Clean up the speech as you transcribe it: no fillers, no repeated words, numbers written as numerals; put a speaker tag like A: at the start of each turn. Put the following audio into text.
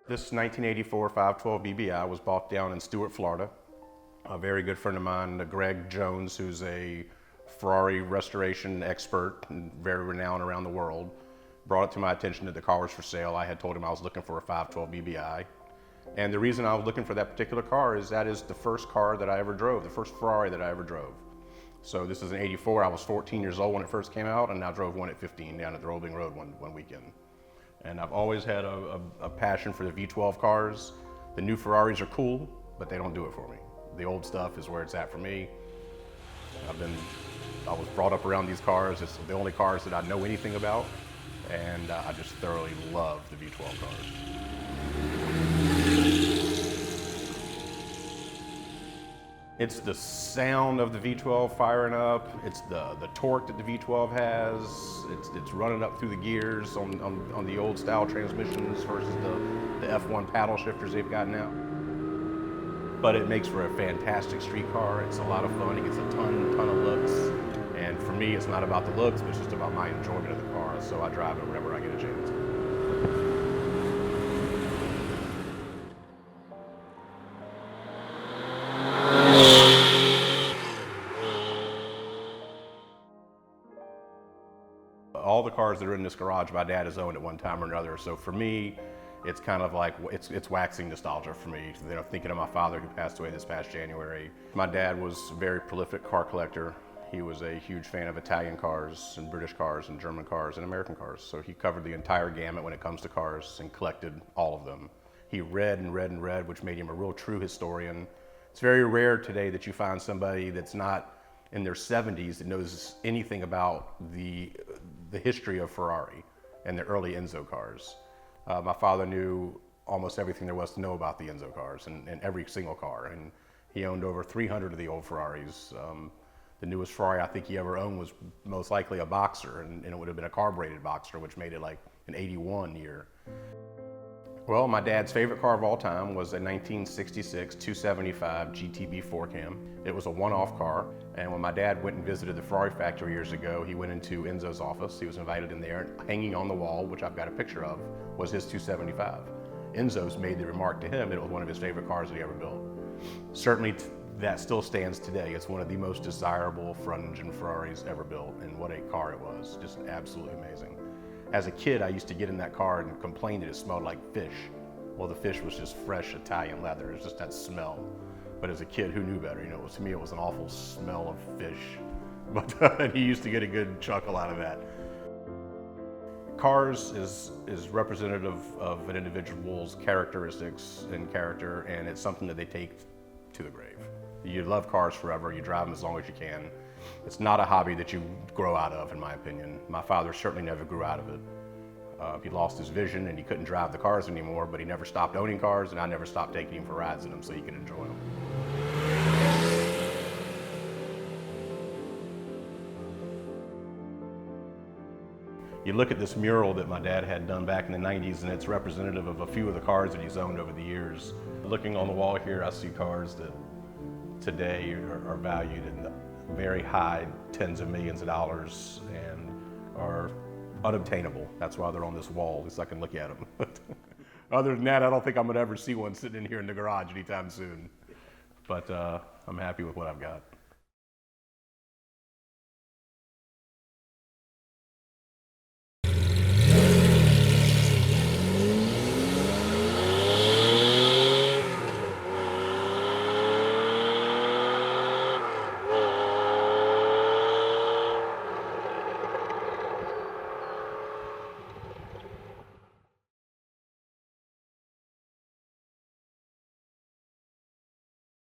A: This 1984 512 BBI was bought down in Stuart, Florida. A very good friend of mine, Greg Jones, who's a Ferrari restoration expert and very renowned around the world, brought it to my attention that the car was for sale. I had told him I was looking for a 512 BBI. And the reason I was looking for that particular car is that is the first car that I ever drove, the first Ferrari that I ever drove. So this is an 84. I was 14 years old when it first came out, and I drove one at 15 down at the Rolling Road one weekend. And I've always had a passion for the V12 cars. The new Ferraris are cool, but they don't do it for me. The old stuff is where it's at for me. I was brought up around these cars. It's the only cars that I know anything about, and I just thoroughly love the V12 cars. It's the sound of the V12 firing up. It's the torque that the V12 has. It's running up through the gears on the old style transmissions versus the F1 paddle shifters they've got now. But it makes for a fantastic street car. It's a lot of fun. It gets a ton of looks. And for me, it's not about the looks, but it's just about my enjoyment of the car. So I drive it whenever I get a chance. All the cars that are in this garage, my dad has owned at one time or another. So for me, it's kind of like, it's waxing nostalgia for me. You know, thinking of my father who passed away this past January. My dad was a very prolific car collector. He was a huge fan of Italian cars and British cars and German cars and American cars. So he covered the entire gamut when it comes to cars and collected all of them. He read and read and read, which made him a real true historian. It's very rare today that you find somebody that's not in their 70s that knows anything about the history of Ferrari and the early Enzo cars. My father knew almost everything there was to know about the Enzo cars and every single car. And he owned over 300 of the old Ferraris. The newest Ferrari I think he ever owned was most likely a Boxer, and it would have been a carbureted Boxer, which made it like an 81 year. Well, my dad's favorite car of all time was a 1966 275 GTB 4-cam. It was a one-off car, and when my dad went and visited the Ferrari factory years ago, he went into Enzo's office. He was invited in there, and hanging on the wall, which I've got a picture of, was his 275. Enzo's made the remark to him that it was one of his favorite cars that he ever built. Certainly, that still stands today. It's one of the most desirable front-engine Ferraris ever built, and what a car it was, just absolutely amazing. As a kid, I used to get in that car and complain that it smelled like fish. Well, the fish was just fresh Italian leather. It was just that smell. But as a kid, who knew better? You know, to me, it was an awful smell of fish. But he used to get a good chuckle out of that. Cars is representative of an individual's characteristics and character, and it's something that they take to the grave. You love cars forever. You drive them as long as you can. It's not a hobby that you grow out of, in my opinion. My father certainly never grew out of it. He lost his vision and he couldn't drive the cars anymore, but he never stopped owning cars, and I never stopped taking him for rides in them so he could enjoy them. You look at this mural that my dad had done back in the 90s, and it's representative of a few of the cars that he's owned over the years. Looking on the wall here, I see cars that today are valued in the very high tens of millions of dollars and are unobtainable. That's why they're on this wall, so I can look at them. Other than that, I don't think I'm gonna ever see one sitting in here in the garage anytime soon. But I'm happy with what I've got.